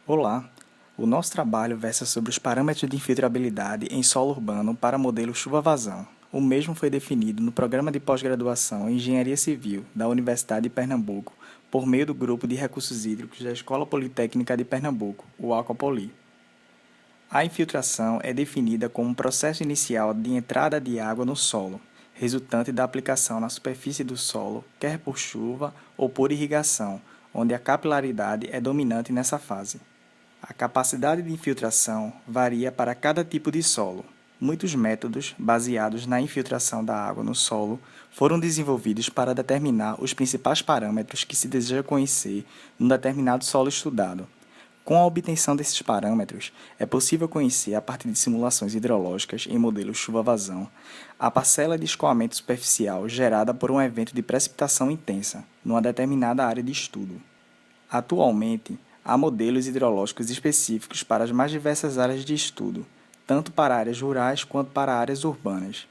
Olá! O nosso trabalho versa sobre os parâmetros de infiltrabilidade em solo urbano para modelo chuva-vazão. O mesmo foi definido no Programa de Pós-Graduação em Engenharia Civil da Universidade de Pernambuco por meio do Grupo de Recursos Hídricos da Escola Politécnica de Pernambuco, o Aquapoli. A infiltração é definida como um processo inicial de entrada de água no solo, resultante da aplicação na superfície do solo, quer por chuva ou por irrigação, onde a capilaridade é dominante nessa fase. A capacidade de infiltração varia para cada tipo de solo. Muitos métodos, baseados na infiltração da água no solo, foram desenvolvidos para determinar os principais parâmetros que se deseja conhecer num determinado solo estudado. Com a obtenção desses parâmetros, é possível conhecer, a partir de simulações hidrológicas em modelo chuva-vazão, a parcela de escoamento superficial gerada por um evento de precipitação intensa, numa determinada área de estudo. Atualmente, há modelos hidrológicos específicos para as mais diversas áreas de estudo, tanto para áreas rurais quanto para áreas urbanas.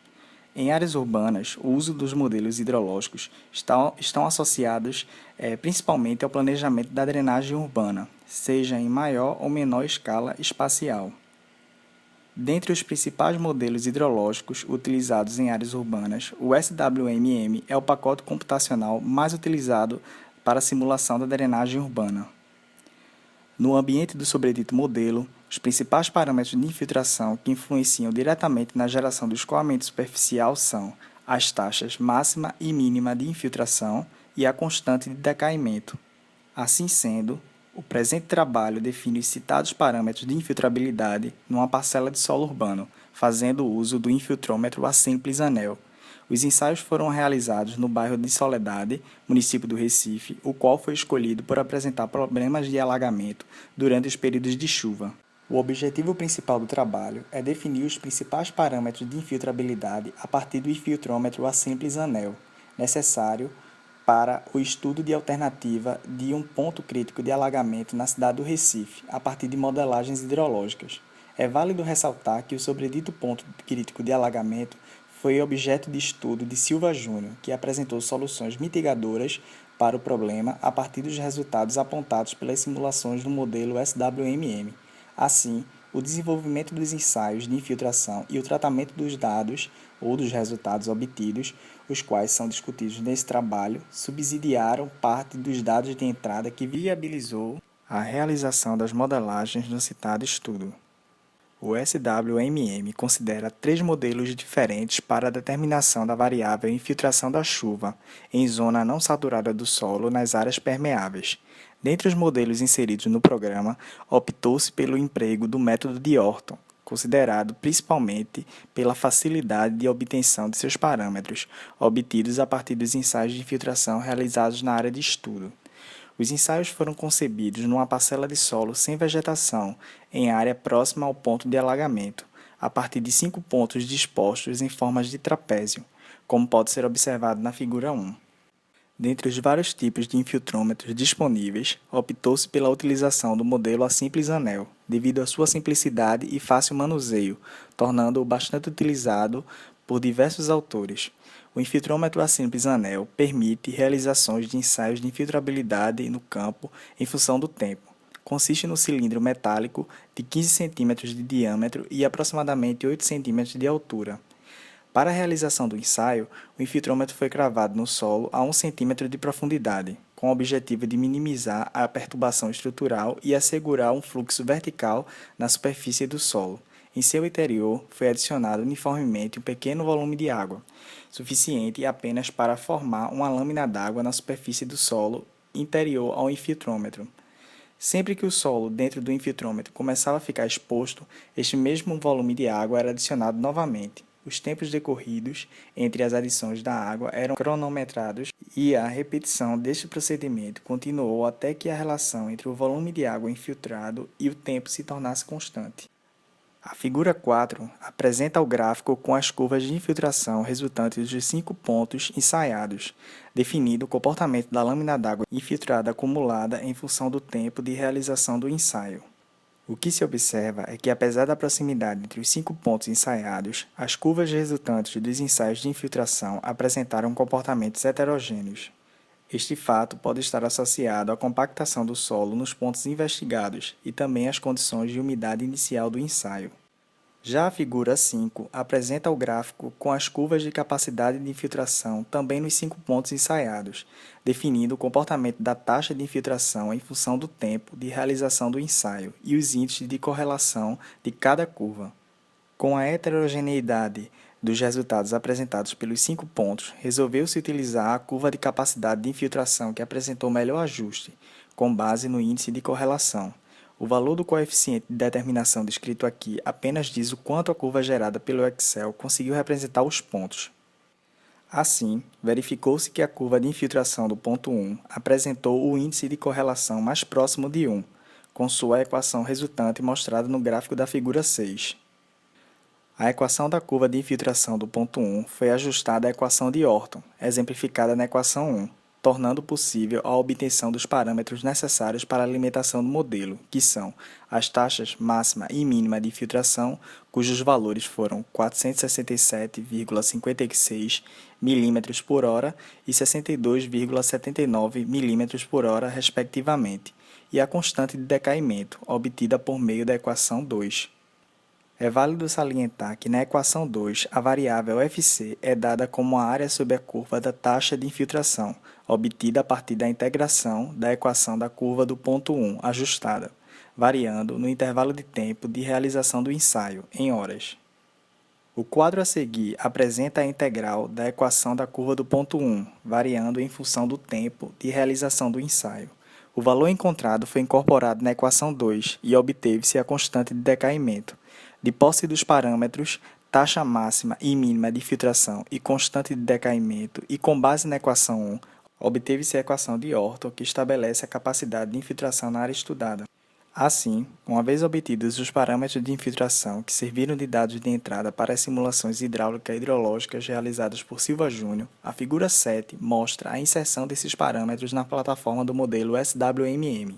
Em áreas urbanas, o uso dos modelos hidrológicos estão associados principalmente ao planejamento da drenagem urbana, seja em maior ou menor escala espacial. Dentre os principais modelos hidrológicos utilizados em áreas urbanas, o SWMM é o pacote computacional mais utilizado para a simulação da drenagem urbana. No ambiente do sobredito modelo, os principais parâmetros de infiltração que influenciam diretamente na geração do escoamento superficial são as taxas máxima e mínima de infiltração e a constante de decaimento. Assim sendo, o presente trabalho define os citados parâmetros de infiltrabilidade numa parcela de solo urbano, fazendo uso do infiltrômetro a simples anel. Os ensaios foram realizados no bairro de Soledade, município do Recife, o qual foi escolhido por apresentar problemas de alagamento durante os períodos de chuva. O objetivo principal do trabalho é definir os principais parâmetros de infiltrabilidade a partir do infiltrômetro a simples anel, necessário para o estudo de alternativa de um ponto crítico de alagamento na cidade do Recife, a partir de modelagens hidrológicas. É válido ressaltar que o sobredito ponto crítico de alagamento foi objeto de estudo de Silva Júnior, que apresentou soluções mitigadoras para o problema a partir dos resultados apontados pelas simulações do modelo SWMM. Assim, o desenvolvimento dos ensaios de infiltração e o tratamento dos dados ou dos resultados obtidos, os quais são discutidos nesse trabalho, subsidiaram parte dos dados de entrada que viabilizou a realização das modelagens no citado estudo. O SWMM considera 3 modelos diferentes para a determinação da variável infiltração da chuva em zona não saturada do solo nas áreas permeáveis. Dentre os modelos inseridos no programa, optou-se pelo emprego do método de Orton, considerado principalmente pela facilidade de obtenção de seus parâmetros, obtidos a partir dos ensaios de infiltração realizados na área de estudo. Os ensaios foram concebidos numa parcela de solo sem vegetação, em área próxima ao ponto de alagamento, a partir de 5 pontos dispostos em formas de trapézio, como pode ser observado na figura 1. Dentre os vários tipos de infiltrômetros disponíveis, optou-se pela utilização do modelo a simples anel, devido à sua simplicidade e fácil manuseio, tornando-o bastante utilizado por diversos autores. O infiltrômetro a simples anel permite realizações de ensaios de infiltrabilidade no campo em função do tempo. Consiste no cilindro metálico de 15 cm de diâmetro e aproximadamente 8 cm de altura. Para a realização do ensaio, o infiltrômetro foi cravado no solo a 1 cm de profundidade, com o objetivo de minimizar a perturbação estrutural e assegurar um fluxo vertical na superfície do solo. Em seu interior, foi adicionado uniformemente um pequeno volume de água, suficiente apenas para formar uma lâmina d'água na superfície do solo interior ao infiltrômetro. Sempre que o solo dentro do infiltrômetro começava a ficar exposto, este mesmo volume de água era adicionado novamente. Os tempos decorridos entre as adições da água eram cronometrados e a repetição deste procedimento continuou até que a relação entre o volume de água infiltrado e o tempo se tornasse constante. A figura 4 apresenta o gráfico com as curvas de infiltração resultantes dos 5 pontos ensaiados, definindo o comportamento da lâmina d'água infiltrada acumulada em função do tempo de realização do ensaio. O que se observa é que, apesar da proximidade entre os 5 pontos ensaiados, as curvas resultantes dos ensaios de infiltração apresentaram comportamentos heterogêneos. Este fato pode estar associado à compactação do solo nos pontos investigados e também às condições de umidade inicial do ensaio. Já a figura 5 apresenta o gráfico com as curvas de capacidade de infiltração também nos 5 pontos ensaiados, definindo o comportamento da taxa de infiltração em função do tempo de realização do ensaio e os índices de correlação de cada curva. Com a heterogeneidade dos resultados apresentados pelos 5 pontos, resolveu-se utilizar a curva de capacidade de infiltração que apresentou melhor ajuste, com base no índice de correlação. O valor do coeficiente de determinação descrito aqui apenas diz o quanto a curva gerada pelo Excel conseguiu representar os pontos. Assim, verificou-se que a curva de infiltração do ponto 1 apresentou o índice de correlação mais próximo de 1, com sua equação resultante mostrada no gráfico da figura 6. A equação da curva de infiltração do ponto 1 foi ajustada à equação de Orton, exemplificada na equação 1, tornando possível a obtenção dos parâmetros necessários para a alimentação do modelo, que são as taxas máxima e mínima de infiltração, cujos valores foram 467,56 mm por hora e 62,79 mm por hora, respectivamente, e a constante de decaimento, obtida por meio da equação 2. É válido salientar que na equação 2 a variável Fc é dada como a área sobre a curva da taxa de infiltração, obtida a partir da integração da equação da curva do ponto 1 ajustada, variando no intervalo de tempo de realização do ensaio, em horas. O quadro a seguir apresenta a integral da equação da curva do ponto 1, variando em função do tempo de realização do ensaio. O valor encontrado foi incorporado na equação 2 e obteve-se a constante de decaimento. De posse dos parâmetros taxa máxima e mínima de filtração e constante de decaimento, e com base na equação 1, obteve-se a equação de Orton, que estabelece a capacidade de infiltração na área estudada. Assim, uma vez obtidos os parâmetros de infiltração que serviram de dados de entrada para as simulações hidráulica e hidrológicas realizadas por Silva Júnior, a figura 7 mostra a inserção desses parâmetros na plataforma do modelo SWMM.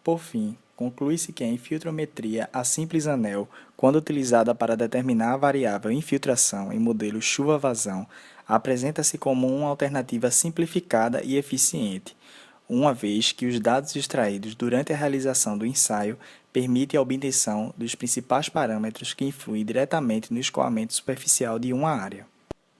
Por fim, conclui-se que a infiltrometria a simples anel, quando utilizada para determinar a variável infiltração em modelo chuva-vazão, apresenta-se como uma alternativa simplificada e eficiente, uma vez que os dados extraídos durante a realização do ensaio permitem a obtenção dos principais parâmetros que influem diretamente no escoamento superficial de uma área.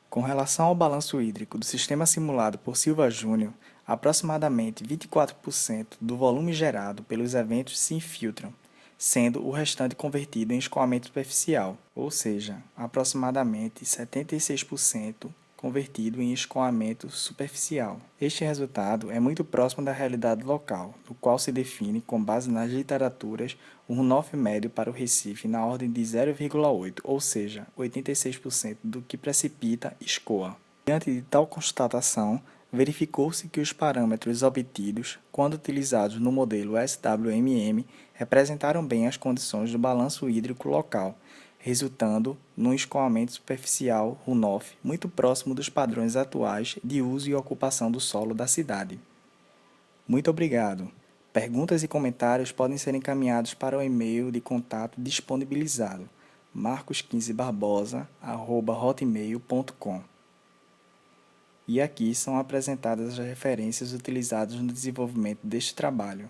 Com relação ao balanço hídrico do sistema simulado por Silva Júnior, aproximadamente 24% do volume gerado pelos eventos se infiltram, sendo o restante convertido em escoamento superficial, ou seja, aproximadamente 76% convertido em escoamento superficial. Este resultado é muito próximo da realidade local, no qual se define, com base nas literaturas, um runoff médio para o Recife na ordem de 0,8, ou seja, 86% do que precipita escoa. Diante de tal constatação, verificou-se que os parâmetros obtidos, quando utilizados no modelo SWMM, representaram bem as condições do balanço hídrico local, resultando num escoamento superficial runoff muito próximo dos padrões atuais de uso e ocupação do solo da cidade. Muito obrigado. Perguntas e comentários podem ser encaminhados para o e-mail de contato disponibilizado, marcos15barbosa@hotmail.com. E aqui são apresentadas as referências utilizadas no desenvolvimento deste trabalho.